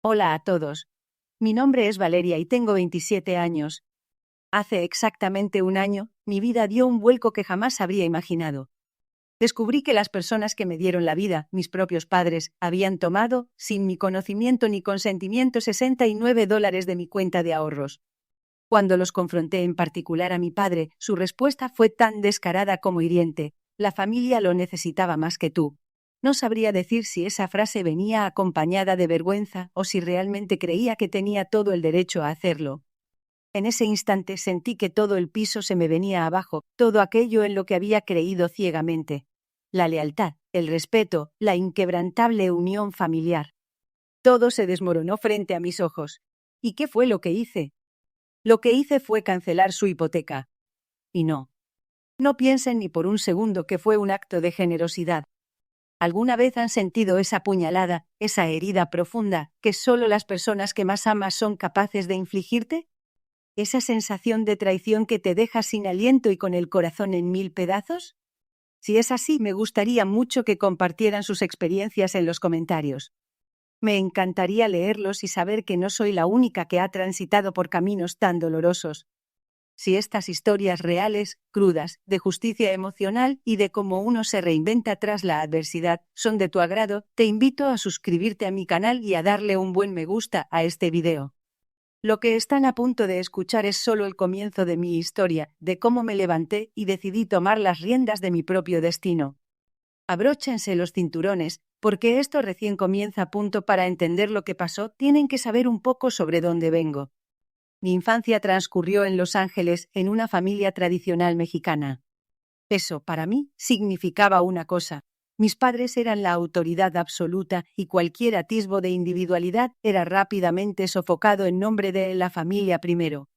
Hola a todos. Mi nombre es Valeria y tengo 27 años. Hace exactamente un año, mi vida dio un vuelco que jamás habría imaginado. Descubrí que las personas que me dieron la vida, mis propios padres, habían tomado, sin mi conocimiento ni consentimiento, $69 de mi cuenta de ahorros. Cuando los confronté en particular a mi padre, su respuesta fue tan descarada como hiriente: la familia lo necesitaba más que tú. No sabría decir si esa frase venía acompañada de vergüenza o si realmente creía que tenía todo el derecho a hacerlo. En ese instante sentí que todo el piso se me venía abajo, todo aquello en lo que había creído ciegamente. La lealtad, el respeto, la inquebrantable unión familiar. Todo se desmoronó frente a mis ojos. ¿Y qué fue lo que hice? Lo que hice fue cancelar su hipoteca. Y no piensen ni por un segundo que fue un acto de generosidad. ¿Alguna vez han sentido esa puñalada, esa herida profunda, que solo las personas que más amas son capaces de infligirte? ¿Esa sensación de traición que te deja sin aliento y con el corazón en 1000 pedazos? Si es así, me gustaría mucho que compartieran sus experiencias en los comentarios. Me encantaría leerlos y saber que no soy la única que ha transitado por caminos tan dolorosos. Si estas historias reales, crudas, de justicia emocional y de cómo uno se reinventa tras la adversidad, son de tu agrado, te invito a suscribirte a mi canal y a darle un buen me gusta a este video. Lo que están a punto de escuchar es solo el comienzo de mi historia, de cómo me levanté y decidí tomar las riendas de mi propio destino. Abróchense los cinturones, porque esto recién comienza. Para entender lo que pasó, tienen que saber un poco sobre dónde vengo. Mi infancia transcurrió en Los Ángeles, en una familia tradicional mexicana. Eso, para mí, significaba una cosa: mis padres eran la autoridad absoluta y cualquier atisbo de individualidad era rápidamente sofocado en nombre de la familia primero.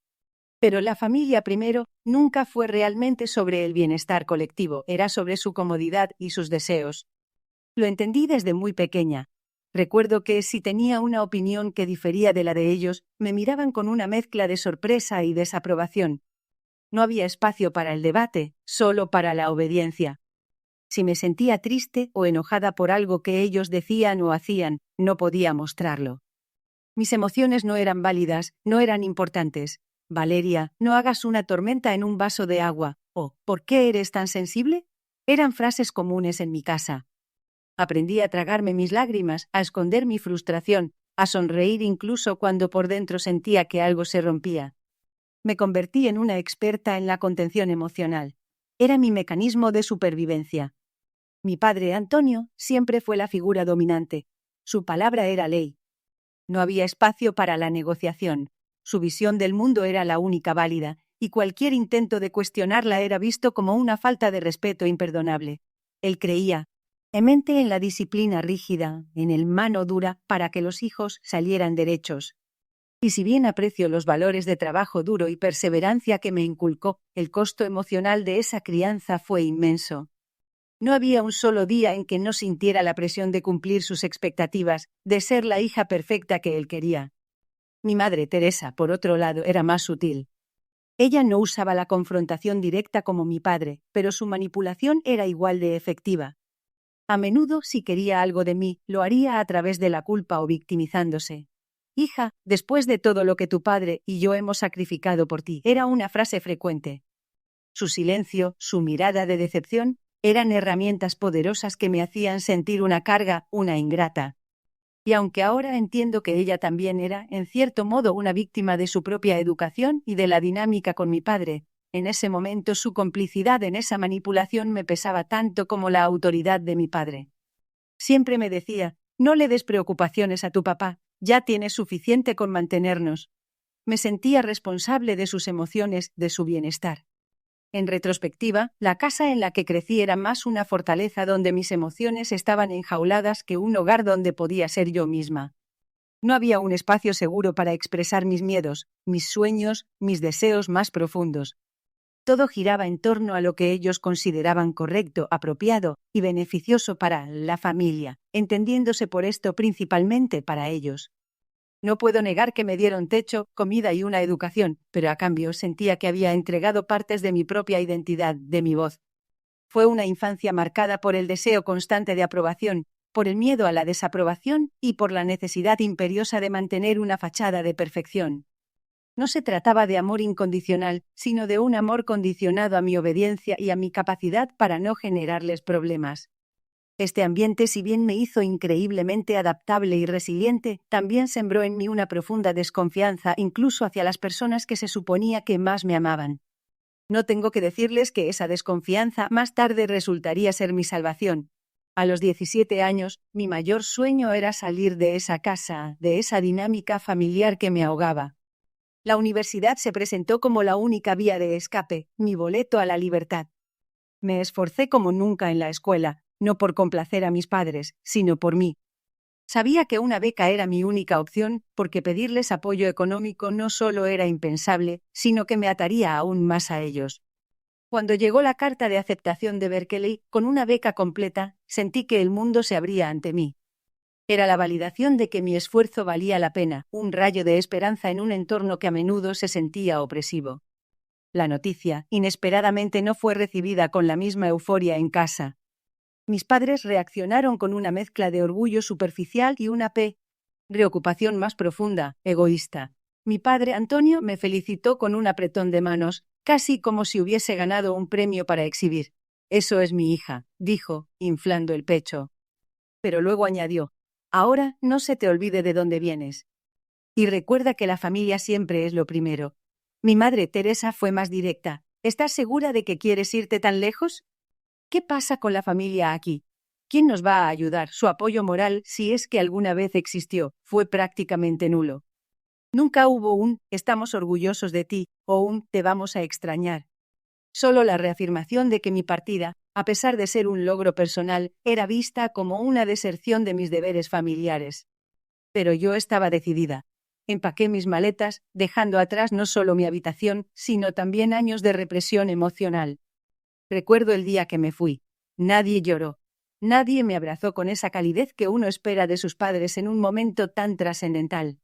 Pero la familia primero nunca fue realmente sobre el bienestar colectivo, era sobre su comodidad y sus deseos. Lo entendí desde muy pequeña. Recuerdo que si tenía una opinión que difería de la de ellos, me miraban con una mezcla de sorpresa y desaprobación. No había espacio para el debate, solo para la obediencia. Si me sentía triste o enojada por algo que ellos decían o hacían, no podía mostrarlo. Mis emociones no eran válidas, no eran importantes. Valeria, no hagas una tormenta en un vaso de agua. O, ¿por qué eres tan sensible? Eran frases comunes en mi casa. Aprendí a tragarme mis lágrimas, a esconder mi frustración, a sonreír incluso cuando por dentro sentía que algo se rompía. Me convertí en una experta en la contención emocional. Era mi mecanismo de supervivencia. Mi padre, Antonio, siempre fue la figura dominante. Su palabra era ley. No había espacio para la negociación. Su visión del mundo era la única válida, y cualquier intento de cuestionarla era visto como una falta de respeto imperdonable. Él creía vehemente en la disciplina rígida, en el mano dura, para que los hijos salieran derechos. Y si bien aprecio los valores de trabajo duro y perseverancia que me inculcó, el costo emocional de esa crianza fue inmenso. No había un solo día en que no sintiera la presión de cumplir sus expectativas, de ser la hija perfecta que él quería. Mi madre, Teresa, por otro lado, era más sutil. Ella no usaba la confrontación directa como mi padre, pero su manipulación era igual de efectiva. A menudo, si quería algo de mí, lo haría a través de la culpa o victimizándose. Hija, después de todo lo que tu padre y yo hemos sacrificado por ti, era una frase frecuente. Su silencio, su mirada de decepción, eran herramientas poderosas que me hacían sentir una carga, una ingrata. Y aunque ahora entiendo que ella también era, en cierto modo, una víctima de su propia educación y de la dinámica con mi padre, en ese momento su complicidad en esa manipulación me pesaba tanto como la autoridad de mi padre. Siempre me decía: no le des preocupaciones a tu papá, ya tienes suficiente con mantenernos. Me sentía responsable de sus emociones, de su bienestar. En retrospectiva, la casa en la que crecí era más una fortaleza donde mis emociones estaban enjauladas que un hogar donde podía ser yo misma. No había un espacio seguro para expresar mis miedos, mis sueños, mis deseos más profundos. Todo giraba en torno a lo que ellos consideraban correcto, apropiado y beneficioso para la familia, entendiéndose por esto principalmente para ellos. No puedo negar que me dieron techo, comida y una educación, pero a cambio sentía que había entregado partes de mi propia identidad, de mi voz. Fue una infancia marcada por el deseo constante de aprobación, por el miedo a la desaprobación y por la necesidad imperiosa de mantener una fachada de perfección. No se trataba de amor incondicional, sino de un amor condicionado a mi obediencia y a mi capacidad para no generarles problemas. Este ambiente, si bien me hizo increíblemente adaptable y resiliente, también sembró en mí una profunda desconfianza, incluso hacia las personas que se suponía que más me amaban. No tengo que decirles que esa desconfianza más tarde resultaría ser mi salvación. A los 17 años, mi mayor sueño era salir de esa casa, de esa dinámica familiar que me ahogaba. La universidad se presentó como la única vía de escape, mi boleto a la libertad. Me esforcé como nunca en la escuela, no por complacer a mis padres, sino por mí. Sabía que una beca era mi única opción, porque pedirles apoyo económico no solo era impensable, sino que me ataría aún más a ellos. Cuando llegó la carta de aceptación de Berkeley, con una beca completa, sentí que el mundo se abría ante mí. Era la validación de que mi esfuerzo valía la pena, un rayo de esperanza en un entorno que a menudo se sentía opresivo. La noticia, inesperadamente, no fue recibida con la misma euforia en casa. Mis padres reaccionaron con una mezcla de orgullo superficial y una preocupación más profunda, egoísta. Mi padre Antonio me felicitó con un apretón de manos, casi como si hubiese ganado un premio para exhibir. «Eso es mi hija», dijo, inflando el pecho. Pero luego añadió: «Ahora no se te olvide de dónde vienes. Y recuerda que la familia siempre es lo primero». Mi madre Teresa fue más directa: «¿Estás segura de que quieres irte tan lejos? ¿Qué pasa con la familia aquí? ¿Quién nos va a ayudar? Su apoyo moral, si es que alguna vez existió, fue prácticamente nulo. Nunca hubo un «estamos orgullosos de ti» o un «te vamos a extrañar». Solo la reafirmación de que mi partida, a pesar de ser un logro personal, era vista como una deserción de mis deberes familiares. Pero yo estaba decidida. Empaqué mis maletas, dejando atrás no solo mi habitación, sino también años de represión emocional. Recuerdo el día que me fui. Nadie lloró. Nadie me abrazó con esa calidez que uno espera de sus padres en un momento tan trascendental.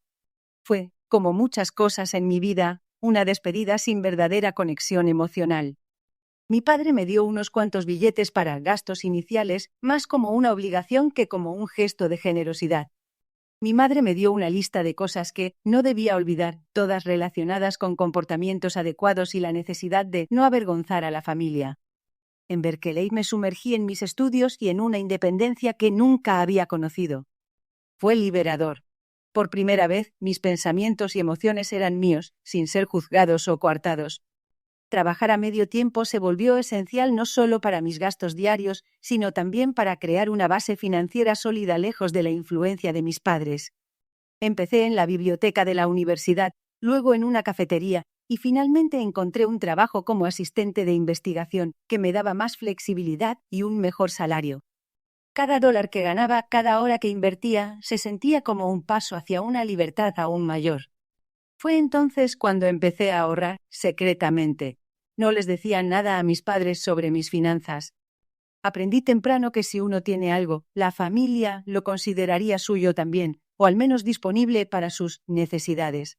Fue, como muchas cosas en mi vida, una despedida sin verdadera conexión emocional. Mi padre me dio unos cuantos billetes para gastos iniciales, más como una obligación que como un gesto de generosidad. Mi madre me dio una lista de cosas que no debía olvidar, todas relacionadas con comportamientos adecuados y la necesidad de no avergonzar a la familia. En Berkeley me sumergí en mis estudios y en una independencia que nunca había conocido. Fue liberador. Por primera vez, mis pensamientos y emociones eran míos, sin ser juzgados o coartados. Trabajar a medio tiempo se volvió esencial no solo para mis gastos diarios, sino también para crear una base financiera sólida lejos de la influencia de mis padres. Empecé en la biblioteca de la universidad, luego en una cafetería, y finalmente encontré un trabajo como asistente de investigación, que me daba más flexibilidad y un mejor salario. Cada dólar que ganaba, cada hora que invertía, se sentía como un paso hacia una libertad aún mayor. Fue entonces cuando empecé a ahorrar secretamente. No les decía nada a mis padres sobre mis finanzas. Aprendí temprano que si uno tiene algo, la familia lo consideraría suyo también, o al menos disponible para sus necesidades.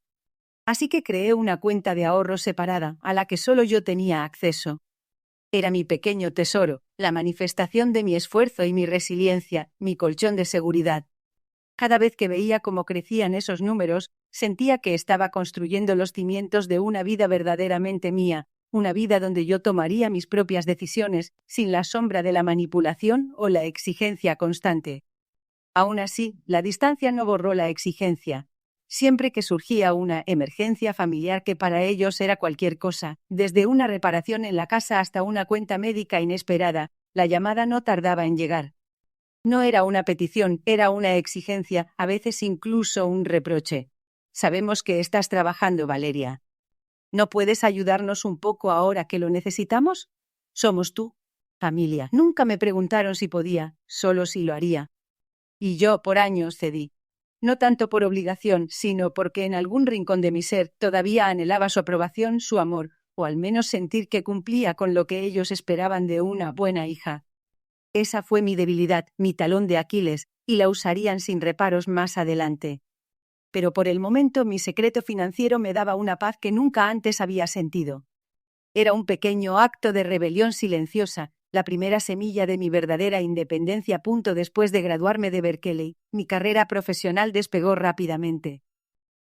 Así que creé una cuenta de ahorro separada, a la que solo yo tenía acceso. Era mi pequeño tesoro, la manifestación de mi esfuerzo y mi resiliencia, mi colchón de seguridad. Cada vez que veía cómo crecían esos números, sentía que estaba construyendo los cimientos de una vida verdaderamente mía, una vida donde yo tomaría mis propias decisiones, sin la sombra de la manipulación o la exigencia constante. Aún así, la distancia no borró la exigencia. Siempre que surgía una emergencia familiar que para ellos era cualquier cosa, desde una reparación en la casa hasta una cuenta médica inesperada, la llamada no tardaba en llegar. No era una petición, era una exigencia, a veces incluso un reproche. «Sabemos que estás trabajando, Valeria. ¿No puedes ayudarnos un poco ahora que lo necesitamos? Somos tu familia». Nunca me preguntaron si podía, solo si lo haría. Y yo por años cedí. No tanto por obligación, sino porque en algún rincón de mi ser todavía anhelaba su aprobación, su amor, o al menos sentir que cumplía con lo que ellos esperaban de una buena hija. Esa fue mi debilidad, mi talón de Aquiles, y la usarían sin reparos más adelante. Pero por el momento mi secreto financiero me daba una paz que nunca antes había sentido. Era un pequeño acto de rebelión silenciosa, La primera semilla de mi verdadera independencia. Después de graduarme de Berkeley, mi carrera profesional despegó rápidamente.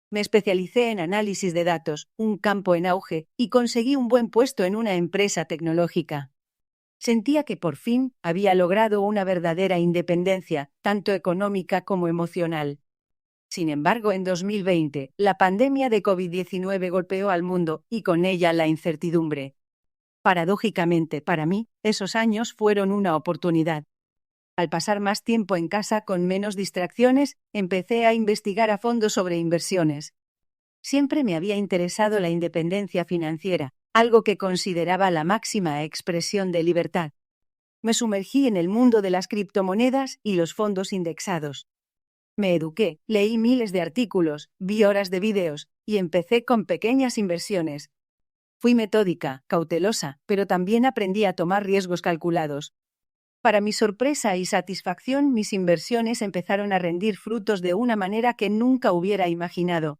Me especialicé en análisis de datos, un campo en auge, y conseguí un buen puesto en una empresa tecnológica. Sentía que por fin había logrado una verdadera independencia, tanto económica como emocional. Sin embargo, en 2020, la pandemia de COVID-19 golpeó al mundo, y con ella la incertidumbre. Paradójicamente, para mí, esos años fueron una oportunidad. Al pasar más tiempo en casa con menos distracciones, empecé a investigar a fondo sobre inversiones. Siempre me había interesado la independencia financiera, algo que consideraba la máxima expresión de libertad. Me sumergí en el mundo de las criptomonedas y los fondos indexados. Me eduqué, leí miles de artículos, vi horas de vídeos, y empecé con pequeñas inversiones. Fui metódica, cautelosa, pero también aprendí a tomar riesgos calculados. Para mi sorpresa y satisfacción, mis inversiones empezaron a rendir frutos de una manera que nunca hubiera imaginado.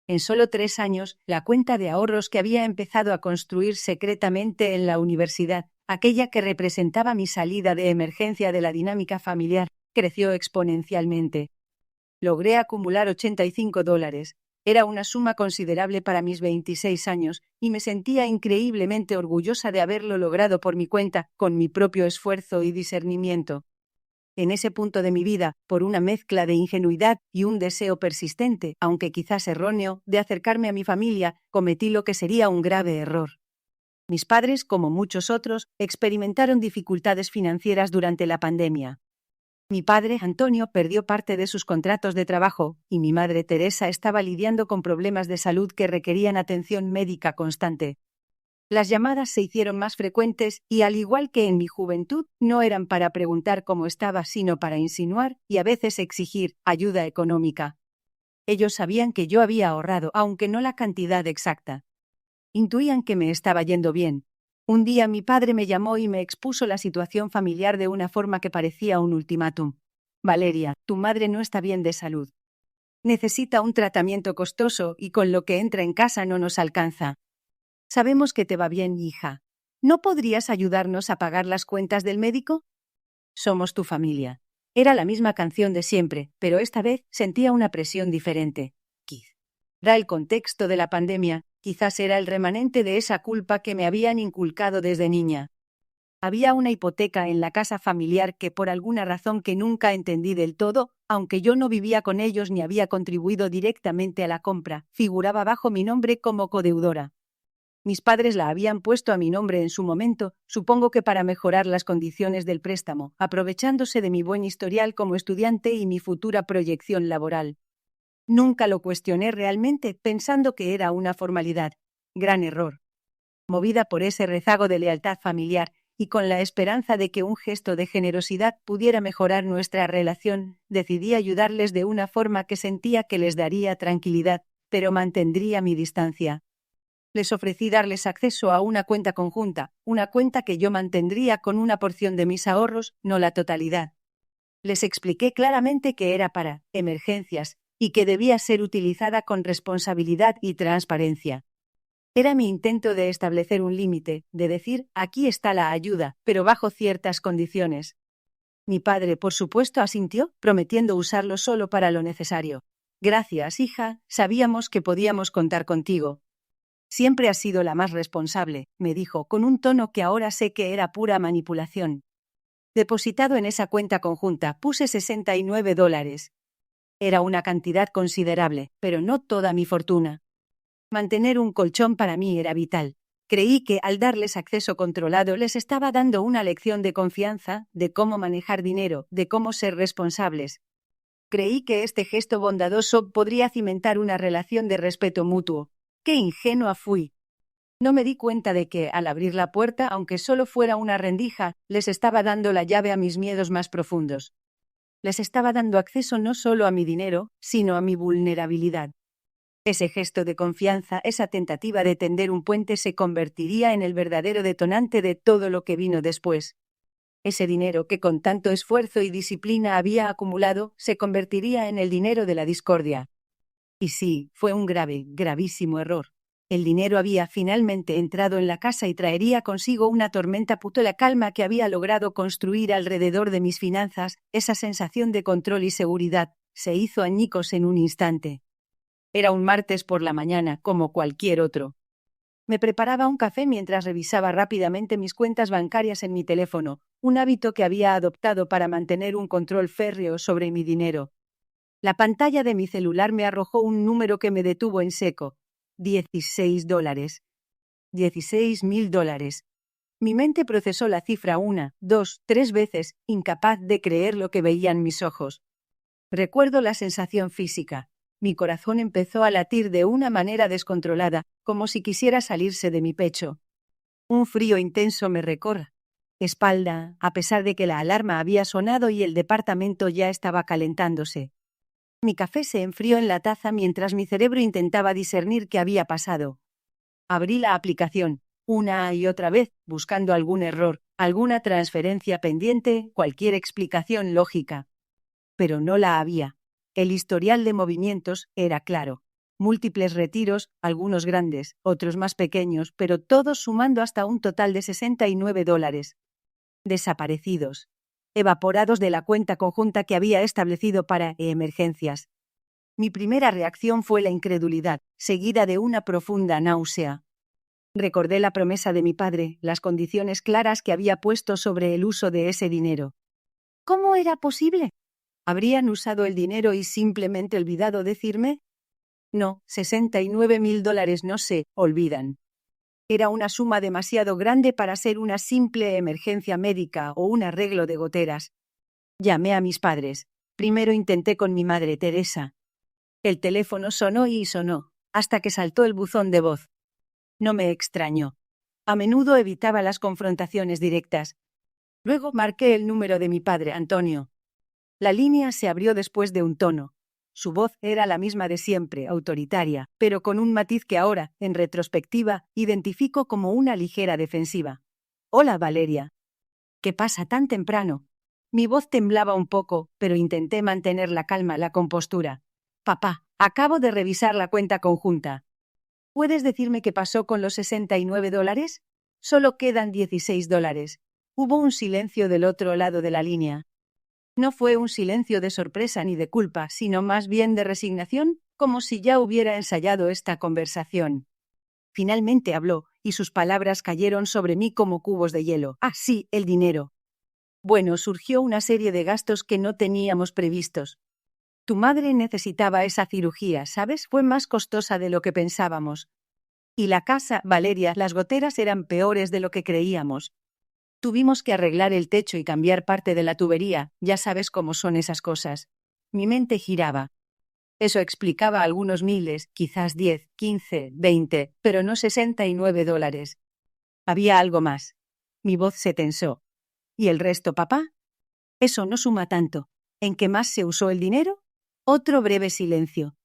En solo 3 años, la cuenta de ahorros que había empezado a construir secretamente en la universidad, aquella que representaba mi salida de emergencia de la dinámica familiar, creció exponencialmente. Logré acumular $85. Era una suma considerable para mis 26 años, y me sentía increíblemente orgullosa de haberlo logrado por mi cuenta, con mi propio esfuerzo y discernimiento. En ese punto de mi vida, por una mezcla de ingenuidad y un deseo persistente, aunque quizás erróneo, de acercarme a mi familia, cometí lo que sería un grave error. Mis padres, como muchos otros, experimentaron dificultades financieras durante la pandemia. Mi padre, Antonio, perdió parte de sus contratos de trabajo, y mi madre, Teresa, estaba lidiando con problemas de salud que requerían atención médica constante. Las llamadas se hicieron más frecuentes y, al igual que en mi juventud, no eran para preguntar cómo estaba, sino para insinuar y a veces exigir ayuda económica. Ellos sabían que yo había ahorrado, aunque no la cantidad exacta. Intuían que me estaba yendo bien. Un día mi padre me llamó y me expuso la situación familiar de una forma que parecía un ultimátum. Valeria, tu madre no está bien de salud. Necesita un tratamiento costoso y con lo que entra en casa no nos alcanza. Sabemos que te va bien, hija. ¿No podrías ayudarnos a pagar las cuentas del médico? Somos tu familia. Era la misma canción de siempre, pero esta vez sentía una presión diferente. Era el contexto de la pandemia, quizás era el remanente de esa culpa que me habían inculcado desde niña. Había una hipoteca en la casa familiar que por alguna razón que nunca entendí del todo, aunque yo no vivía con ellos ni había contribuido directamente a la compra, figuraba bajo mi nombre como codeudora. Mis padres la habían puesto a mi nombre en su momento, supongo que para mejorar las condiciones del préstamo, aprovechándose de mi buen historial como estudiante y mi futura proyección laboral. Nunca lo cuestioné realmente, pensando que era una formalidad. Gran error. Movida por ese rezago de lealtad familiar y con la esperanza de que un gesto de generosidad pudiera mejorar nuestra relación, decidí ayudarles de una forma que sentía que les daría tranquilidad, pero mantendría mi distancia. Les ofrecí darles acceso a una cuenta conjunta, una cuenta que yo mantendría con una porción de mis ahorros, no la totalidad. Les expliqué claramente que era para emergencias y que debía ser utilizada con responsabilidad y transparencia. Era mi intento de establecer un límite, de decir, aquí está la ayuda, pero bajo ciertas condiciones. Mi padre, por supuesto, asintió, prometiendo usarlo solo para lo necesario. Gracias, hija, sabíamos que podíamos contar contigo. Siempre has sido la más responsable, me dijo, con un tono que ahora sé que era pura manipulación. Depositado en esa cuenta conjunta, puse $69. Era una cantidad considerable, pero no toda mi fortuna. Mantener un colchón para mí era vital. Creí que, al darles acceso controlado, les estaba dando una lección de confianza, de cómo manejar dinero, de cómo ser responsables. Creí que este gesto bondadoso podría cimentar una relación de respeto mutuo. ¡Qué ingenua fui! No me di cuenta de que, al abrir la puerta, aunque solo fuera una rendija, les estaba dando la llave a mis miedos más profundos. Les estaba dando acceso no solo a mi dinero, sino a mi vulnerabilidad. Ese gesto de confianza, esa tentativa de tender un puente se convertiría en el verdadero detonante de todo lo que vino después. Ese dinero que con tanto esfuerzo y disciplina había acumulado, se convertiría en el dinero de la discordia. Y sí, fue un grave, gravísimo error. El dinero había finalmente entrado en la casa y traería consigo una tormenta. La calma que había logrado construir alrededor de mis finanzas, esa sensación de control y seguridad, se hizo añicos en un instante. Era un martes por la mañana, como cualquier otro. Me preparaba un café mientras revisaba rápidamente mis cuentas bancarias en mi teléfono, un hábito que había adoptado para mantener un control férreo sobre mi dinero. La pantalla de mi celular me arrojó un número que me detuvo en seco. $16. $16.000. Mi mente procesó la cifra 1, 2, 3 veces, incapaz de creer lo que veían mis ojos. Recuerdo la sensación física. Mi corazón empezó a latir de una manera descontrolada, como si quisiera salirse de mi pecho. Un frío intenso me recorrió la espalda, a pesar de que la alarma había sonado y el departamento ya estaba calentándose. Mi café se enfrió en la taza mientras mi cerebro intentaba discernir qué había pasado. Abrí la aplicación, una y otra vez, buscando algún error, alguna transferencia pendiente, cualquier explicación lógica. Pero no la había. El historial de movimientos era claro. Múltiples retiros, algunos grandes, otros más pequeños, pero todos sumando hasta un total de $69. Desaparecidos. Evaporados de la cuenta conjunta que había establecido para emergencias. Mi primera reacción fue la incredulidad, seguida de una profunda náusea. Recordé la promesa de mi padre, las condiciones claras que había puesto sobre el uso de ese dinero. ¿Cómo era posible? ¿Habrían usado el dinero y simplemente olvidado decirme? No, $69.000 no se olvidan. Era una suma demasiado grande para ser una simple emergencia médica o un arreglo de goteras. Llamé a mis padres. Primero intenté con mi madre Teresa. El teléfono sonó y sonó, hasta que saltó el buzón de voz. No me extrañó. A menudo evitaba las confrontaciones directas. Luego marqué el número de mi padre, Antonio. La línea se abrió después de un tono. Su voz era la misma de siempre, autoritaria, pero con un matiz que ahora, en retrospectiva, identifico como una ligera defensiva. Hola, Valeria. ¿Qué pasa tan temprano? Mi voz temblaba un poco, pero intenté mantener la calma, la compostura. Papá, acabo de revisar la cuenta conjunta. ¿Puedes decirme qué pasó con los $69? Solo quedan $16. Hubo un silencio del otro lado de la línea. No fue un silencio de sorpresa ni de culpa, sino más bien de resignación, como si ya hubiera ensayado esta conversación. Finalmente habló, y sus palabras cayeron sobre mí como cubos de hielo. Ah, sí, el dinero. Bueno, surgió una serie de gastos que no teníamos previstos. Tu madre necesitaba esa cirugía, ¿sabes? Fue más costosa de lo que pensábamos. Y la casa, Valeria, las goteras eran peores de lo que creíamos. Tuvimos que arreglar el techo y cambiar parte de la tubería, ya sabes cómo son esas cosas. Mi mente giraba. Eso explicaba algunos miles, quizás 10, 15, 20, pero no $69. Había algo más. Mi voz se tensó. ¿Y el resto, papá? Eso no suma tanto. ¿En qué más se usó el dinero? Otro breve silencio.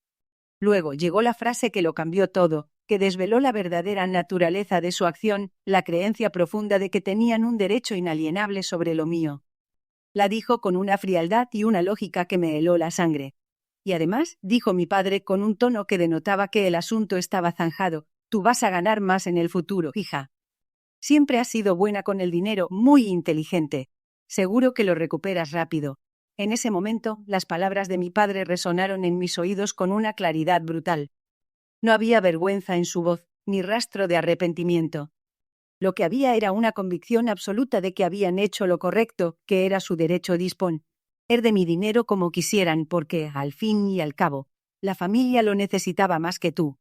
Luego llegó la frase que lo cambió todo, que desveló la verdadera naturaleza de su acción, la creencia profunda de que tenían un derecho inalienable sobre lo mío. La dijo con una frialdad y una lógica que me heló la sangre. Y además, dijo mi padre con un tono que denotaba que el asunto estaba zanjado, tú vas a ganar más en el futuro, hija. Siempre has sido buena con el dinero, muy inteligente. Seguro que lo recuperas rápido. En ese momento, las palabras de mi padre resonaron en mis oídos con una claridad brutal. No había vergüenza en su voz, ni rastro de arrepentimiento. Lo que había era una convicción absoluta de que habían hecho lo correcto, que era su derecho disponer de mi dinero como quisieran, porque, al fin y al cabo, la familia lo necesitaba más que tú.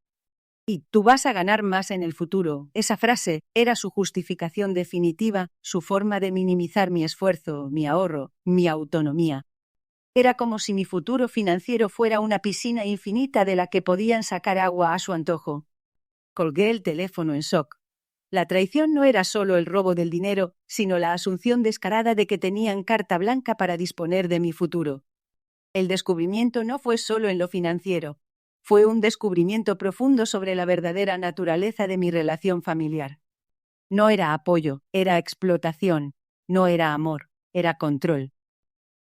Y tú vas a ganar más en el futuro. Esa frase era su justificación definitiva, su forma de minimizar mi esfuerzo, mi ahorro, mi autonomía. Era como si mi futuro financiero fuera una piscina infinita de la que podían sacar agua a su antojo. Colgué el teléfono en shock. La traición no era solo el robo del dinero, sino la asunción descarada de que tenían carta blanca para disponer de mi futuro. El descubrimiento no fue solo en lo financiero. Fue un descubrimiento profundo sobre la verdadera naturaleza de mi relación familiar. No era apoyo, era explotación. No era amor, era control.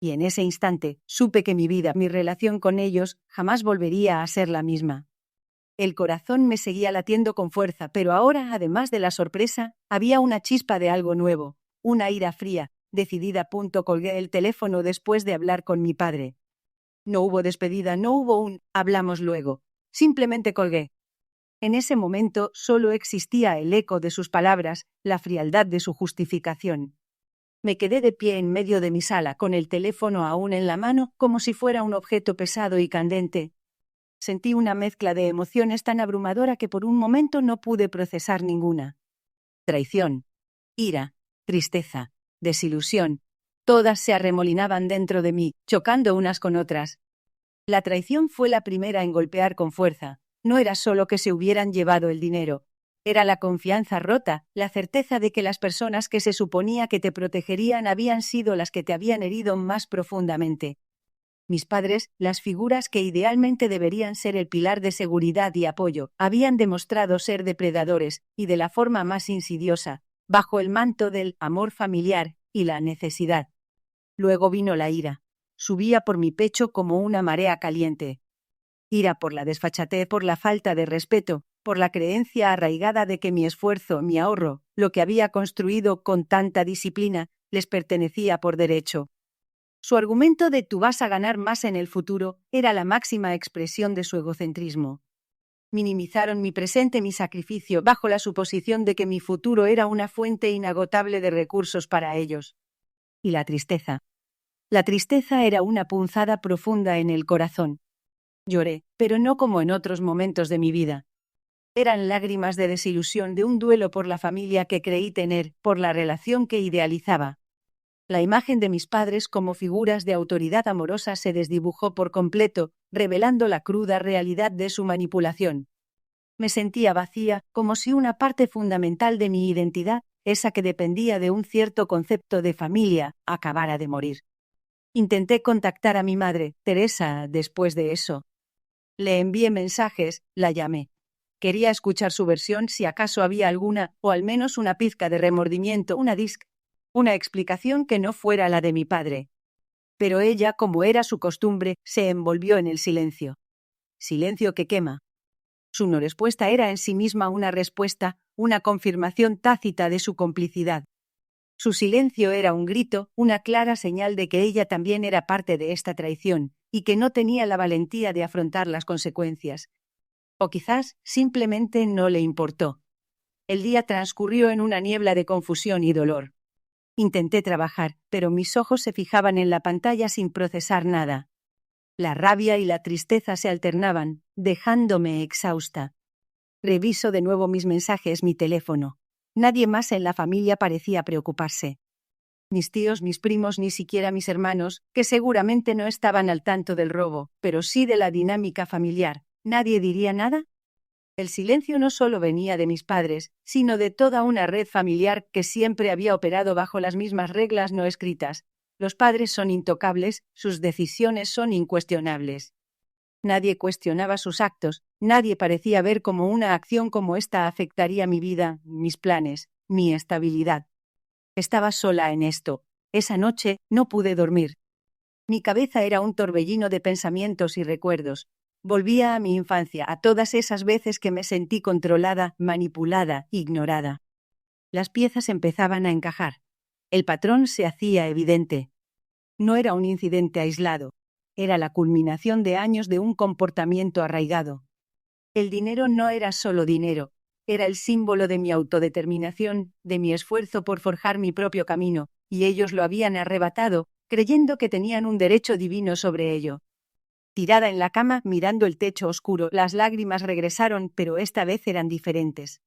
Y en ese instante supe que mi vida, mi relación con ellos, jamás volvería a ser la misma. El corazón me seguía latiendo con fuerza, pero ahora, además de la sorpresa, había una chispa de algo nuevo, una ira fría, decidida. Colgué el teléfono después de hablar con mi padre. No hubo despedida, no hubo un «hablamos luego». Simplemente colgué. En ese momento solo existía el eco de sus palabras, la frialdad de su justificación. Me quedé de pie en medio de mi sala, con el teléfono aún en la mano, como si fuera un objeto pesado y candente. Sentí una mezcla de emociones tan abrumadora que por un momento no pude procesar ninguna. Traición, ira, tristeza, desilusión, todas se arremolinaban dentro de mí, chocando unas con otras. La traición fue la primera en golpear con fuerza. No era solo que se hubieran llevado el dinero. Era la confianza rota, la certeza de que las personas que se suponía que te protegerían habían sido las que te habían herido más profundamente. Mis padres, las figuras que idealmente deberían ser el pilar de seguridad y apoyo, habían demostrado ser depredadores, y de la forma más insidiosa, bajo el manto del amor familiar y la necesidad. Luego vino la ira. Subía por mi pecho como una marea caliente. Ira por la desfachatez, por la falta de respeto, por la creencia arraigada de que mi esfuerzo, mi ahorro, lo que había construido con tanta disciplina, les pertenecía por derecho. Su argumento de «tú vas a ganar más en el futuro» era la máxima expresión de su egocentrismo. Minimizaron mi presente, mi sacrificio, bajo la suposición de que mi futuro era una fuente inagotable de recursos para ellos. Y la tristeza. La tristeza era una punzada profunda en el corazón. Lloré, pero no como en otros momentos de mi vida. Eran lágrimas de desilusión, de un duelo por la familia que creí tener, por la relación que idealizaba. La imagen de mis padres como figuras de autoridad amorosa se desdibujó por completo, revelando la cruda realidad de su manipulación. Me sentía vacía, como si una parte fundamental de mi identidad, esa que dependía de un cierto concepto de familia, acabara de morir. Intenté contactar a mi madre, Teresa, después de eso. Le envié mensajes, la llamé. Quería escuchar su versión, si acaso había alguna, o al menos una pizca de remordimiento, una explicación que no fuera la de mi padre. Pero ella, como era su costumbre, se envolvió en el silencio. Silencio que quema. Su no respuesta era en sí misma una respuesta, una confirmación tácita de su complicidad. Su silencio era un grito, una clara señal de que ella también era parte de esta traición, y que no tenía la valentía de afrontar las consecuencias. O quizás simplemente no le importó. El día transcurrió en una niebla de confusión y dolor. Intenté trabajar, pero mis ojos se fijaban en la pantalla sin procesar nada. La rabia y la tristeza se alternaban, dejándome exhausta. Reviso de nuevo mis mensajes, mi teléfono. Nadie más en la familia parecía preocuparse. Mis tíos, mis primos, ni siquiera mis hermanos, que seguramente no estaban al tanto del robo, pero sí de la dinámica familiar. ¿Nadie diría nada? El silencio no solo venía de mis padres, sino de toda una red familiar que siempre había operado bajo las mismas reglas no escritas. Los padres son intocables, sus decisiones son incuestionables. Nadie cuestionaba sus actos, nadie parecía ver cómo una acción como esta afectaría mi vida, mis planes, mi estabilidad. Estaba sola en esto. Esa noche no pude dormir. Mi cabeza era un torbellino de pensamientos y recuerdos. Volvía a mi infancia, a todas esas veces que me sentí controlada, manipulada, ignorada. Las piezas empezaban a encajar. El patrón se hacía evidente. No era un incidente aislado. Era la culminación de años de un comportamiento arraigado. El dinero no era solo dinero. Era el símbolo de mi autodeterminación, de mi esfuerzo por forjar mi propio camino, y ellos lo habían arrebatado, creyendo que tenían un derecho divino sobre ello. Tirada en la cama, mirando el techo oscuro, las lágrimas regresaron, pero esta vez eran diferentes.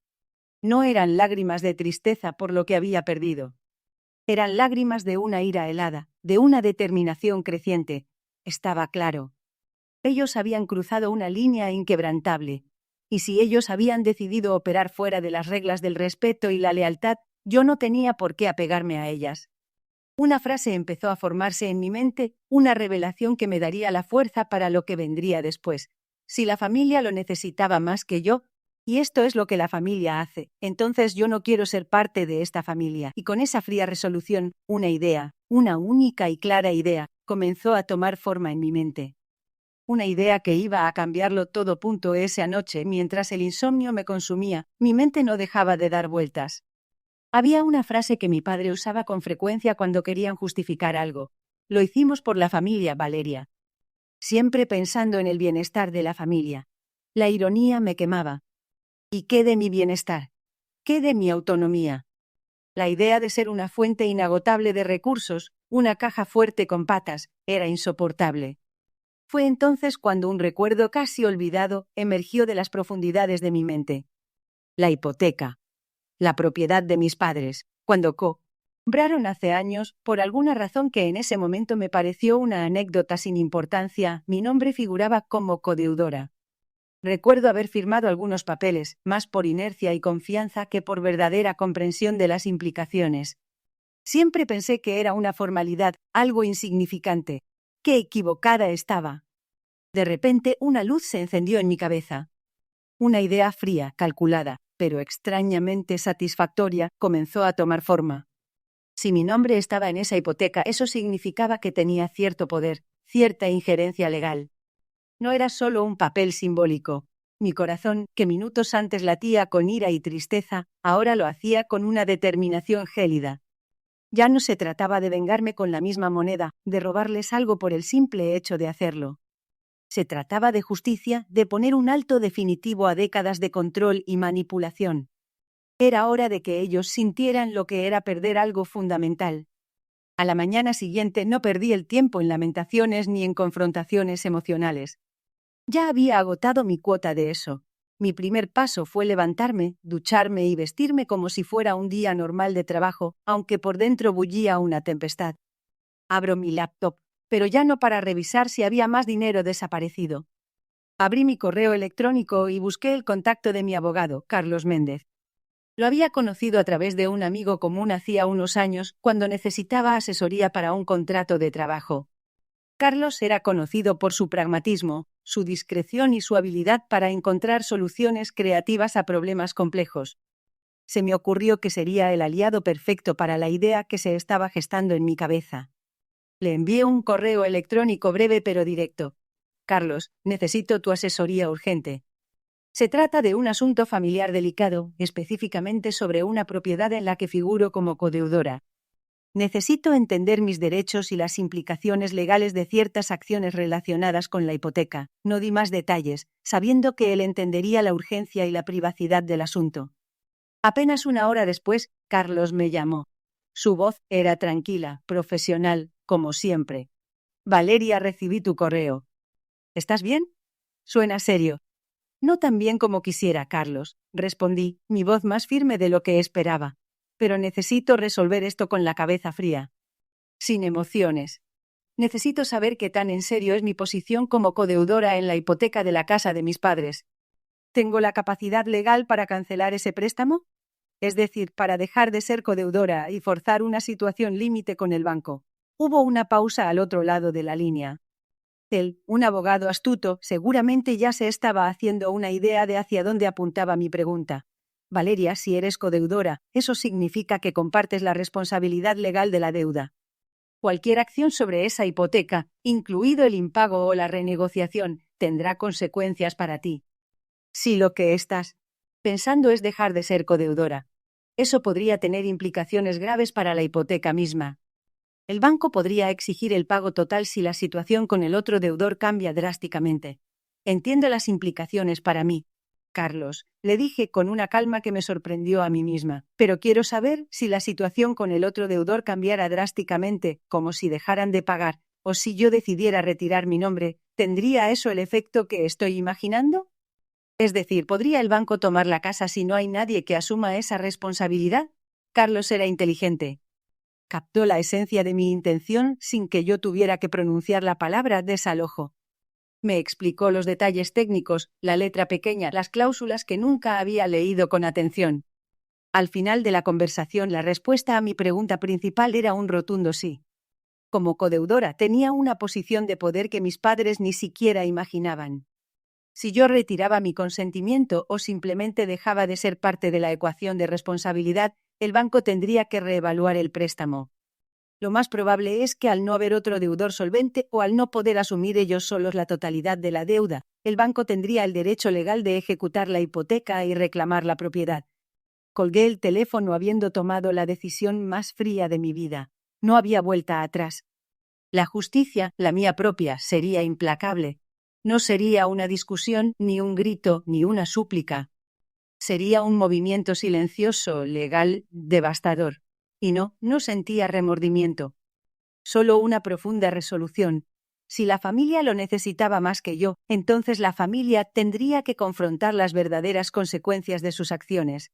No eran lágrimas de tristeza por lo que había perdido. Eran lágrimas de una ira helada, de una determinación creciente. Estaba claro. Ellos habían cruzado una línea inquebrantable. Y si ellos habían decidido operar fuera de las reglas del respeto y la lealtad, yo no tenía por qué apegarme a ellas. Una frase empezó a formarse en mi mente, una revelación que me daría la fuerza para lo que vendría después. Si la familia lo necesitaba más que yo, y esto es lo que la familia hace, entonces yo no quiero ser parte de esta familia. Y con esa fría resolución, una idea, una única y clara idea, comenzó a tomar forma en mi mente. una idea que iba a cambiarlo todo. Esa noche, mientras el insomnio me consumía, mi mente no dejaba de dar vueltas. Había una frase que mi padre usaba con frecuencia cuando querían justificar algo. Lo hicimos por la familia, Valeria. Siempre pensando en el bienestar de la familia. La ironía me quemaba. ¿Y qué de mi bienestar? ¿Qué de mi autonomía? La idea de ser una fuente inagotable de recursos, una caja fuerte con patas, era insoportable. Fue entonces cuando un recuerdo casi olvidado emergió de las profundidades de mi mente. La hipoteca. La propiedad de mis padres, cuando compraron hace años, por alguna razón que en ese momento me pareció una anécdota sin importancia, mi nombre figuraba como codeudora. Recuerdo haber firmado algunos papeles, más por inercia y confianza que por verdadera comprensión de las implicaciones. Siempre pensé que era una formalidad, algo insignificante. ¡Qué equivocada estaba! De repente una luz se encendió en mi cabeza. Una idea fría, calculada, pero extrañamente satisfactoria, comenzó a tomar forma. Si mi nombre estaba en esa hipoteca, eso significaba que tenía cierto poder, cierta injerencia legal. No era solo un papel simbólico. Mi corazón, que minutos antes latía con ira y tristeza, ahora lo hacía con una determinación gélida. Ya no se trataba de vengarme con la misma moneda, de robarles algo por el simple hecho de hacerlo. Se trataba de justicia, de poner un alto definitivo a décadas de control y manipulación. Era hora de que ellos sintieran lo que era perder algo fundamental. A la mañana siguiente no perdí el tiempo en lamentaciones ni en confrontaciones emocionales. Ya había agotado mi cuota de eso. Mi primer paso fue levantarme, ducharme y vestirme como si fuera un día normal de trabajo, aunque por dentro bullía una tempestad. Abro mi laptop, pero ya no para revisar si había más dinero desaparecido. Abrí mi correo electrónico y busqué el contacto de mi abogado, Carlos Méndez. Lo había conocido a través de un amigo común hacía unos años, cuando necesitaba asesoría para un contrato de trabajo. Carlos era conocido por su pragmatismo, su discreción y su habilidad para encontrar soluciones creativas a problemas complejos. Se me ocurrió que sería el aliado perfecto para la idea que se estaba gestando en mi cabeza. Le envié un correo electrónico breve pero directo. Carlos, necesito tu asesoría urgente. Se trata de un asunto familiar delicado, específicamente sobre una propiedad en la que figuro como codeudora. Necesito entender mis derechos y las implicaciones legales de ciertas acciones relacionadas con la hipoteca. No di más detalles, sabiendo que él entendería la urgencia y la privacidad del asunto. Apenas una hora después, Carlos me llamó. Su voz era tranquila, profesional, como siempre. Valeria, recibí tu correo. ¿Estás bien? Suena serio. No tan bien como quisiera, Carlos, respondí, mi voz más firme de lo que esperaba. Pero necesito resolver esto con la cabeza fría. Sin emociones. Necesito saber qué tan en serio es mi posición como codeudora en la hipoteca de la casa de mis padres. ¿Tengo la capacidad legal para cancelar ese préstamo? Es decir, para dejar de ser codeudora y forzar una situación límite con el banco. Hubo una pausa al otro lado de la línea. Él, un abogado astuto, seguramente ya se estaba haciendo una idea de hacia dónde apuntaba mi pregunta. Valeria, si eres codeudora, eso significa que compartes la responsabilidad legal de la deuda. Cualquier acción sobre esa hipoteca, incluido el impago o la renegociación, tendrá consecuencias para ti. Si lo que estás pensando es dejar de ser codeudora, eso podría tener implicaciones graves para la hipoteca misma. El banco podría exigir el pago total si la situación con el otro deudor cambia drásticamente. Entiendo las implicaciones para mí, Carlos, le dije con una calma que me sorprendió a mí misma, pero quiero saber si la situación con el otro deudor cambiara drásticamente, como si dejaran de pagar, o si yo decidiera retirar mi nombre, ¿tendría eso el efecto que estoy imaginando? Es decir, ¿podría el banco tomar la casa si no hay nadie que asuma esa responsabilidad? Carlos era inteligente. Captó la esencia de mi intención sin que yo tuviera que pronunciar la palabra desalojo. Me explicó los detalles técnicos, la letra pequeña, las cláusulas que nunca había leído con atención. Al final de la conversación, la respuesta a mi pregunta principal era un rotundo sí. Como codeudora, tenía una posición de poder que mis padres ni siquiera imaginaban. Si yo retiraba mi consentimiento o simplemente dejaba de ser parte de la ecuación de responsabilidad, el banco tendría que reevaluar el préstamo. Lo más probable es que al no haber otro deudor solvente o al no poder asumir ellos solos la totalidad de la deuda, el banco tendría el derecho legal de ejecutar la hipoteca y reclamar la propiedad. Colgué el teléfono habiendo tomado la decisión más fría de mi vida. No había vuelta atrás. La justicia, la mía propia, sería implacable. No sería una discusión, ni un grito, ni una súplica. Sería un movimiento silencioso, legal, devastador. Y no sentía remordimiento. Solo una profunda resolución. Si la familia lo necesitaba más que yo, entonces la familia tendría que confrontar las verdaderas consecuencias de sus acciones.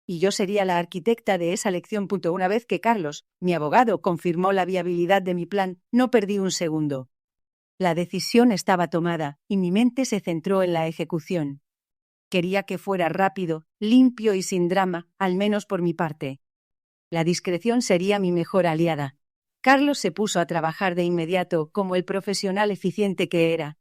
Y yo sería la arquitecta de esa lección. Una vez que Carlos, mi abogado, confirmó la viabilidad de mi plan, no perdí un segundo. La decisión estaba tomada, y mi mente se centró en la ejecución. Quería que fuera rápido, limpio y sin drama, al menos por mi parte. La discreción sería mi mejor aliada. Carlos se puso a trabajar de inmediato, como el profesional eficiente que era.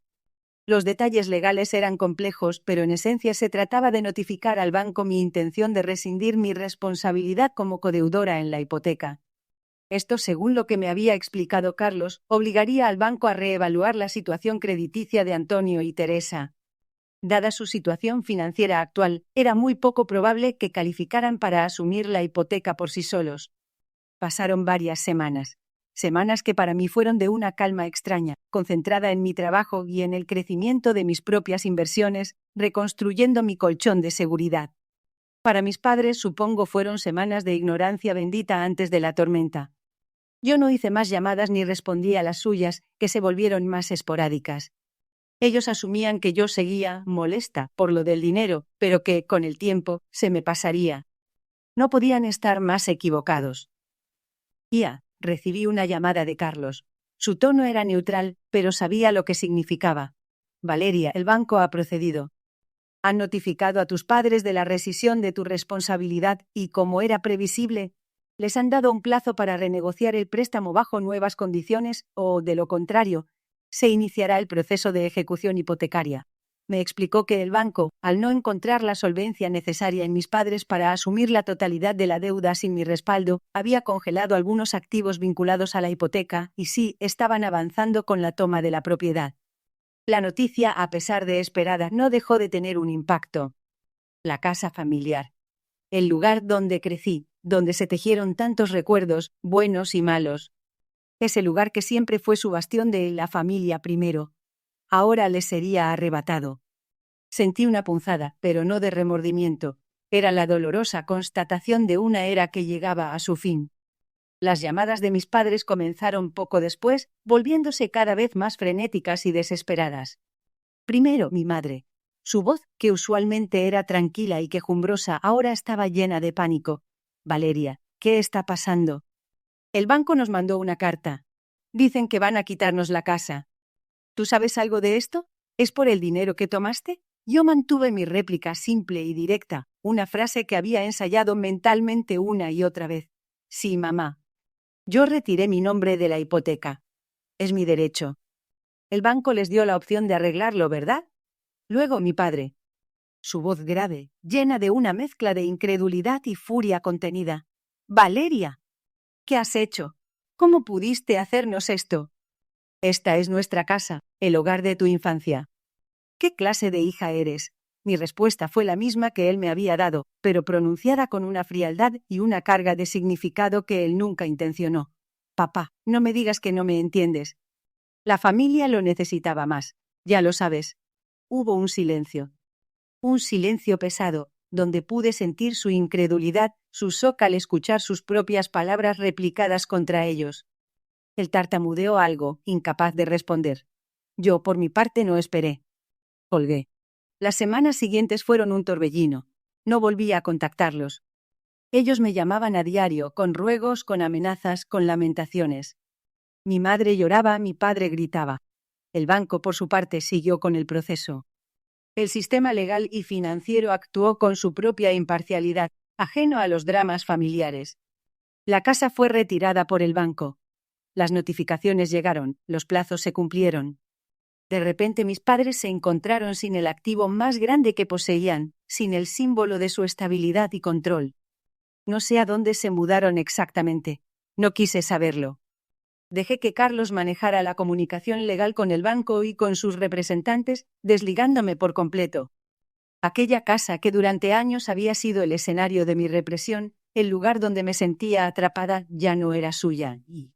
Los detalles legales eran complejos, pero en esencia se trataba de notificar al banco mi intención de rescindir mi responsabilidad como codeudora en la hipoteca. Esto, según lo que me había explicado Carlos, obligaría al banco a reevaluar la situación crediticia de Antonio y Teresa. Dada su situación financiera actual, era muy poco probable que calificaran para asumir la hipoteca por sí solos. Pasaron varias semanas. Semanas que para mí fueron de una calma extraña, concentrada en mi trabajo y en el crecimiento de mis propias inversiones, reconstruyendo mi colchón de seguridad. Para mis padres, supongo, fueron semanas de ignorancia bendita antes de la tormenta. Yo no hice más llamadas ni respondí a las suyas, que se volvieron más esporádicas. Ellos asumían que yo seguía molesta por lo del dinero, pero que, con el tiempo, se me pasaría. No podían estar más equivocados. Recibí una llamada de Carlos. Su tono era neutral, pero sabía lo que significaba. Valeria, el banco ha procedido. Han notificado a tus padres de la rescisión de tu responsabilidad y, como era previsible, les han dado un plazo para renegociar el préstamo bajo nuevas condiciones o, de lo contrario, se iniciará el proceso de ejecución hipotecaria. Me explicó que el banco, al no encontrar la solvencia necesaria en mis padres para asumir la totalidad de la deuda sin mi respaldo, había congelado algunos activos vinculados a la hipoteca y sí, estaban avanzando con la toma de la propiedad. La noticia, a pesar de esperada, no dejó de tener un impacto. La casa familiar. El lugar donde crecí, donde se tejieron tantos recuerdos, buenos y malos. Ese lugar que siempre fue su bastión de la familia primero. Ahora le sería arrebatado. Sentí una punzada, pero no de remordimiento. Era la dolorosa constatación de una era que llegaba a su fin. Las llamadas de mis padres comenzaron poco después, volviéndose cada vez más frenéticas y desesperadas. Primero, mi madre. Su voz, que usualmente era tranquila y quejumbrosa, ahora estaba llena de pánico. Valeria, ¿qué está pasando? El banco nos mandó una carta. Dicen que van a quitarnos la casa. ¿Tú sabes algo de esto? ¿Es por el dinero que tomaste? Yo mantuve mi réplica simple y directa, una frase que había ensayado mentalmente una y otra vez. Sí, mamá. Yo retiré mi nombre de la hipoteca. Es mi derecho. El banco les dio la opción de arreglarlo, ¿verdad? Luego mi padre. Su voz grave, llena de una mezcla de incredulidad y furia contenida. Valeria, ¿qué has hecho? ¿Cómo pudiste hacernos esto? Esta es nuestra casa, el hogar de tu infancia. ¿Qué clase de hija eres? Mi respuesta fue la misma que él me había dado, pero pronunciada con una frialdad y una carga de significado que él nunca intencionó. Papá, no me digas que no me entiendes. La familia lo necesitaba más, ya lo sabes. Hubo un silencio pesado, donde pude sentir su incredulidad, su shock al escuchar sus propias palabras replicadas contra ellos. Él tartamudeó algo, incapaz de responder. Yo, por mi parte, no esperé. Colgué. Las semanas siguientes fueron un torbellino. No volví a contactarlos. Ellos me llamaban a diario, con ruegos, con amenazas, con lamentaciones. Mi madre lloraba, mi padre gritaba. El banco, por su parte, siguió con el proceso. El sistema legal y financiero actuó con su propia imparcialidad, ajeno a los dramas familiares. La casa fue retirada por el banco. Las notificaciones llegaron, los plazos se cumplieron. De repente mis padres se encontraron sin el activo más grande que poseían, sin el símbolo de su estabilidad y control. No sé a dónde se mudaron exactamente. No quise saberlo. Dejé que Carlos manejara la comunicación legal con el banco y con sus representantes, desligándome por completo. Aquella casa que durante años había sido el escenario de mi represión, el lugar donde me sentía atrapada, ya no era suya y,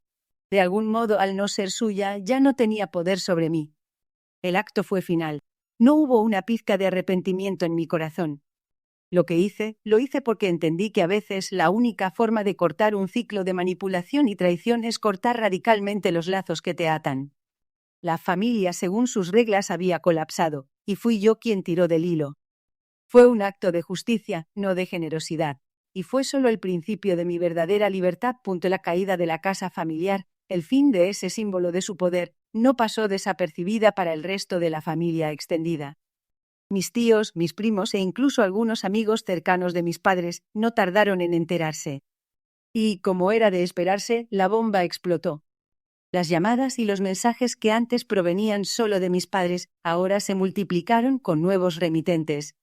de algún modo, al no ser suya, ya no tenía poder sobre mí. El acto fue final. No hubo una pizca de arrepentimiento en mi corazón. Lo que hice, lo hice porque entendí que a veces la única forma de cortar un ciclo de manipulación y traición es cortar radicalmente los lazos que te atan. La familia, según sus reglas, había colapsado, y fui yo quien tiró del hilo. Fue un acto de justicia, no de generosidad, y fue solo el principio de mi verdadera libertad. La caída de la casa familiar, el fin de ese símbolo de su poder, no pasó desapercibida para el resto de la familia extendida. Mis tíos, mis primos e incluso algunos amigos cercanos de mis padres no tardaron en enterarse. Y, como era de esperarse, la bomba explotó. Las llamadas y los mensajes que antes provenían solo de mis padres ahora se multiplicaron con nuevos remitentes.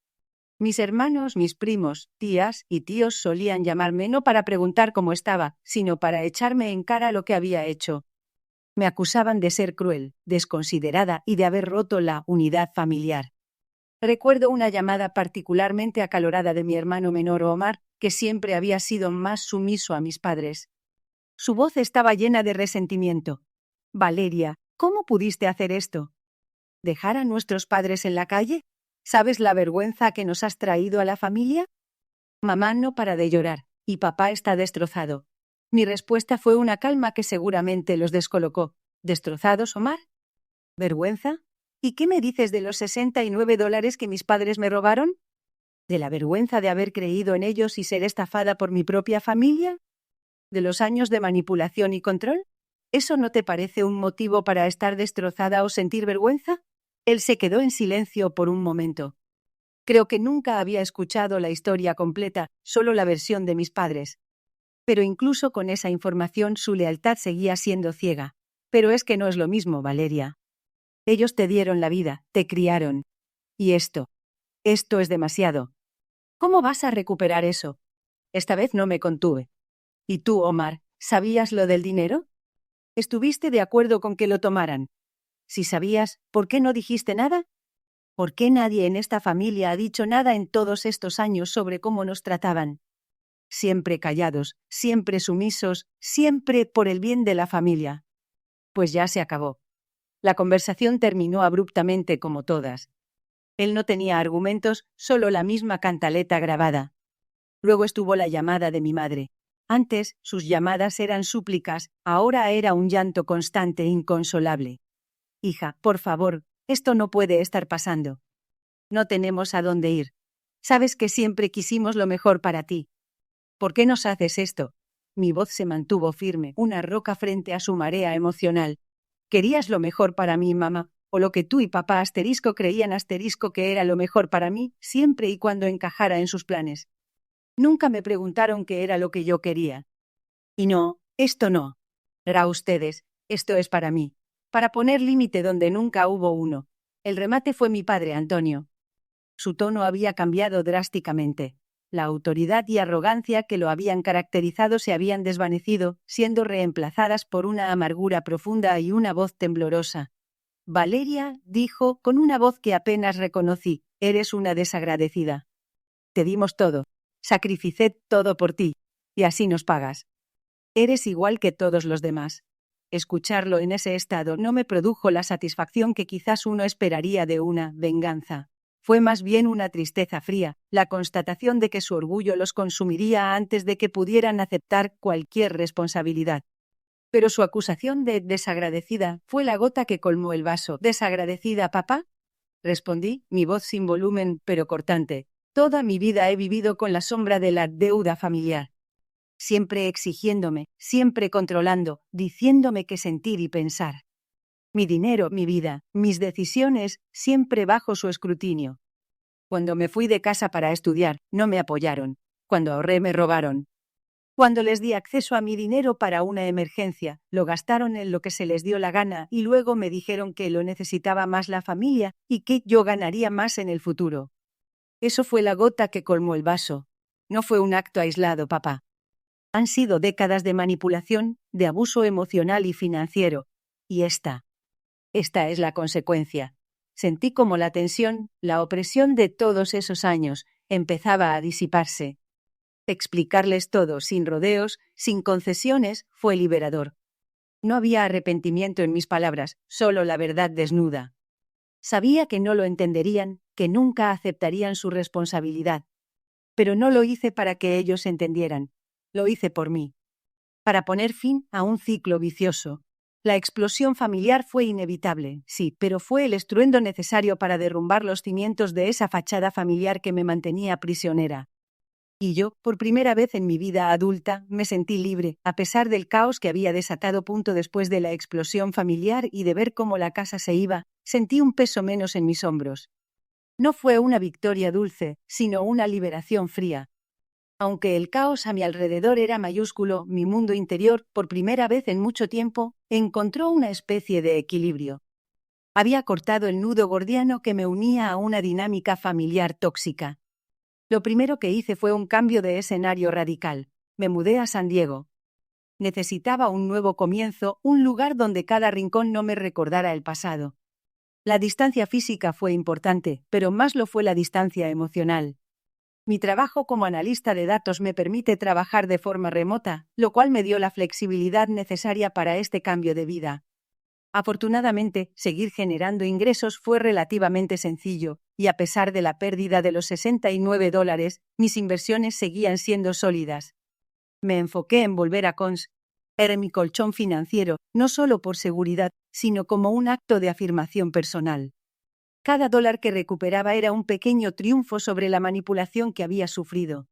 Mis hermanos, mis primos, tías y tíos solían llamarme no para preguntar cómo estaba, sino para echarme en cara lo que había hecho. Me acusaban de ser cruel, desconsiderada y de haber roto la unidad familiar. Recuerdo una llamada particularmente acalorada de mi hermano menor Omar, que siempre había sido más sumiso a mis padres. Su voz estaba llena de resentimiento. Valeria, ¿cómo pudiste hacer esto? ¿Dejar a nuestros padres en la calle? ¿Sabes la vergüenza que nos has traído a la familia? Mamá no para de llorar, y papá está destrozado. Mi respuesta fue una calma que seguramente los descolocó. ¿Destrozados, Omar? ¿Vergüenza? ¿Y qué me dices de los $69 que mis padres me robaron? ¿De la vergüenza de haber creído en ellos y ser estafada por mi propia familia? ¿De los años de manipulación y control? ¿Eso no te parece un motivo para estar destrozada o sentir vergüenza? Él se quedó en silencio por un momento. Creo que nunca había escuchado la historia completa, solo la versión de mis padres. Pero incluso con esa información su lealtad seguía siendo ciega. Pero es que no es lo mismo, Valeria. Ellos te dieron la vida, te criaron. Y esto es demasiado. ¿Cómo vas a recuperar eso? Esta vez no me contuve. ¿Y tú, Omar, sabías lo del dinero? ¿Estuviste de acuerdo con que lo tomaran? Si sabías, ¿por qué no dijiste nada? ¿Por qué nadie en esta familia ha dicho nada en todos estos años sobre cómo nos trataban? Siempre callados, siempre sumisos, siempre por el bien de la familia. Pues ya se acabó. La conversación terminó abruptamente como todas. Él no tenía argumentos, solo la misma cantaleta grabada. Luego estuvo la llamada de mi madre. Antes, sus llamadas eran súplicas, ahora era un llanto constante e inconsolable. Hija, por favor, esto no puede estar pasando. No tenemos a dónde ir. Sabes que siempre quisimos lo mejor para ti. ¿Por qué nos haces esto? Mi voz se mantuvo firme, una roca frente a su marea emocional. ¿Querías lo mejor para mí, mamá? ¿O lo que tú y papá asterisco creían asterisco que era lo mejor para mí, siempre y cuando encajara en sus planes? Nunca me preguntaron qué era lo que yo quería. Y no, esto no. Para ustedes, esto es para mí. Para poner límite donde nunca hubo uno. El remate fue mi padre, Antonio. Su tono había cambiado drásticamente. La autoridad y arrogancia que lo habían caracterizado se habían desvanecido, siendo reemplazadas por una amargura profunda y una voz temblorosa. Valeria, dijo, con una voz que apenas reconocí, eres una desagradecida. Te dimos todo. Sacrificé todo por ti. Y así nos pagas. Eres igual que todos los demás. Escucharlo en ese estado no me produjo la satisfacción que quizás uno esperaría de una venganza. Fue más bien una tristeza fría, la constatación de que su orgullo los consumiría antes de que pudieran aceptar cualquier responsabilidad. Pero su acusación de desagradecida fue la gota que colmó el vaso. ¿Desagradecida, papá? Respondí, mi voz sin volumen, pero cortante. Toda mi vida he vivido con la sombra de la deuda familiar. Siempre exigiéndome, siempre controlando, diciéndome qué sentir y pensar. Mi dinero, mi vida, mis decisiones, siempre bajo su escrutinio. Cuando me fui de casa para estudiar, no me apoyaron. Cuando ahorré, me robaron. Cuando les di acceso a mi dinero para una emergencia, lo gastaron en lo que se les dio la gana y luego me dijeron que lo necesitaba más la familia y que yo ganaría más en el futuro. Eso fue la gota que colmó el vaso. No fue un acto aislado, papá. Han sido décadas de manipulación, de abuso emocional y financiero. Y esta es la consecuencia. Sentí como la tensión, la opresión de todos esos años, empezaba a disiparse. Explicarles todo, sin rodeos, sin concesiones, fue liberador. No había arrepentimiento en mis palabras, solo la verdad desnuda. Sabía que no lo entenderían, que nunca aceptarían su responsabilidad. Pero no lo hice para que ellos entendieran. Lo hice por mí. Para poner fin a un ciclo vicioso. La explosión familiar fue inevitable, sí, pero fue el estruendo necesario para derrumbar los cimientos de esa fachada familiar que me mantenía prisionera. Y yo, por primera vez en mi vida adulta, me sentí libre, a pesar del caos que había desatado punto después de la explosión familiar y de ver cómo la casa se iba, sentí un peso menos en mis hombros. No fue una victoria dulce, sino una liberación fría. Aunque el caos a mi alrededor era mayúsculo, mi mundo interior, por primera vez en mucho tiempo, encontró una especie de equilibrio. Había cortado el nudo gordiano que me unía a una dinámica familiar tóxica. Lo primero que hice fue un cambio de escenario radical. Me mudé a San Diego. Necesitaba un nuevo comienzo, un lugar donde cada rincón no me recordara el pasado. La distancia física fue importante, pero más lo fue la distancia emocional. Mi trabajo como analista de datos me permite trabajar de forma remota, lo cual me dio la flexibilidad necesaria para este cambio de vida. Afortunadamente, seguir generando ingresos fue relativamente sencillo, y a pesar de la pérdida de los $69, mis inversiones seguían siendo sólidas. Me enfoqué en volver a Cons. Era mi colchón financiero, no solo por seguridad, sino como un acto de afirmación personal. Cada dólar que recuperaba era un pequeño triunfo sobre la manipulación que había sufrido.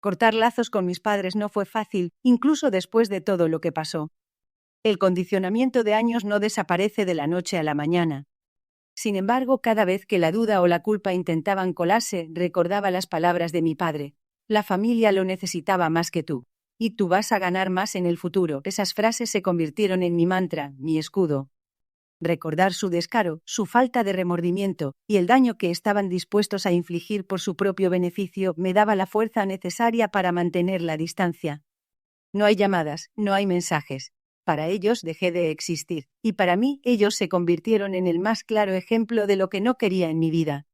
Cortar lazos con mis padres no fue fácil, incluso después de todo lo que pasó. El condicionamiento de años no desaparece de la noche a la mañana. Sin embargo, cada vez que la duda o la culpa intentaban colarse, recordaba las palabras de mi padre. La familia lo necesitaba más que tú. Y tú vas a ganar más en el futuro. Esas frases se convirtieron en mi mantra, mi escudo. Recordar su descaro, su falta de remordimiento y el daño que estaban dispuestos a infligir por su propio beneficio me daba la fuerza necesaria para mantener la distancia. No hay llamadas, no hay mensajes. Para ellos dejé de existir, y para mí ellos se convirtieron en el más claro ejemplo de lo que no quería en mi vida.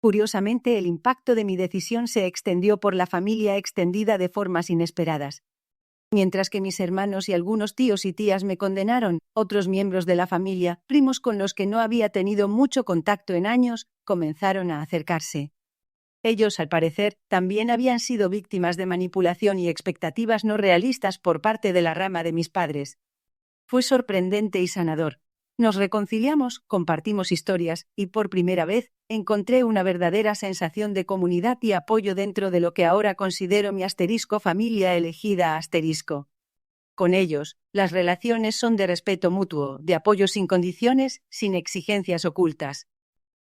Curiosamente, el impacto de mi decisión se extendió por la familia extendida de formas inesperadas. Mientras que mis hermanos y algunos tíos y tías me condenaron, otros miembros de la familia, primos con los que no había tenido mucho contacto en años, comenzaron a acercarse. Ellos, al parecer, también habían sido víctimas de manipulación y expectativas no realistas por parte de la rama de mis padres. Fue sorprendente y sanador. Nos reconciliamos, compartimos historias, y por primera vez, encontré una verdadera sensación de comunidad y apoyo dentro de lo que ahora considero mi familia elegida . Con ellos, las relaciones son de respeto mutuo, de apoyo sin condiciones, sin exigencias ocultas.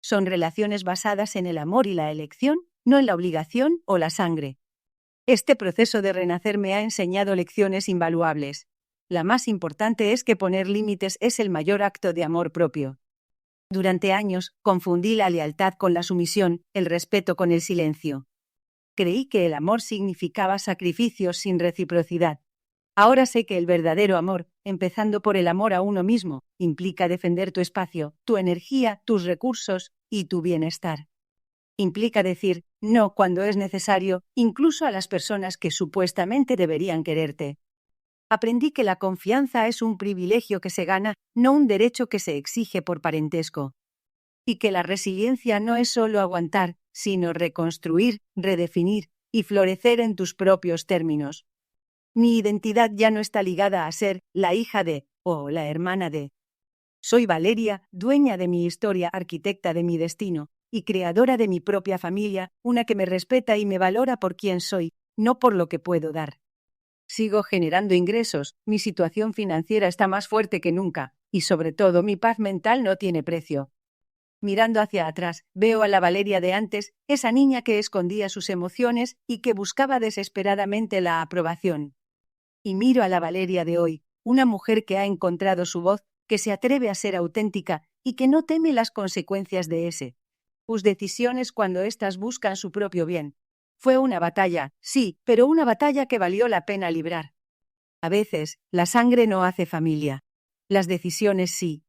Son relaciones basadas en el amor y la elección, no en la obligación o la sangre. Este proceso de renacer me ha enseñado lecciones invaluables. La más importante es que poner límites es el mayor acto de amor propio. Durante años, confundí la lealtad con la sumisión, el respeto con el silencio. Creí que el amor significaba sacrificios sin reciprocidad. Ahora sé que el verdadero amor, empezando por el amor a uno mismo, implica defender tu espacio, tu energía, tus recursos y tu bienestar. Implica decir no cuando es necesario, incluso a las personas que supuestamente deberían quererte. Aprendí que la confianza es un privilegio que se gana, no un derecho que se exige por parentesco. Y que la resiliencia no es solo aguantar, sino reconstruir, redefinir y florecer en tus propios términos. Mi identidad ya no está ligada a ser la hija de o la hermana de. Soy Valeria, dueña de mi historia, arquitecta de mi destino y creadora de mi propia familia, una que me respeta y me valora por quien soy, no por lo que puedo dar. Sigo generando ingresos, mi situación financiera está más fuerte que nunca, y sobre todo mi paz mental no tiene precio. Mirando hacia atrás, veo a la Valeria de antes, esa niña que escondía sus emociones y que buscaba desesperadamente la aprobación. Y miro a la Valeria de hoy, una mujer que ha encontrado su voz, que se atreve a ser auténtica y que no teme las consecuencias de sus decisiones cuando éstas buscan su propio bien. Fue una batalla, sí, pero una batalla que valió la pena librar. A veces, la sangre no hace familia. Las decisiones sí.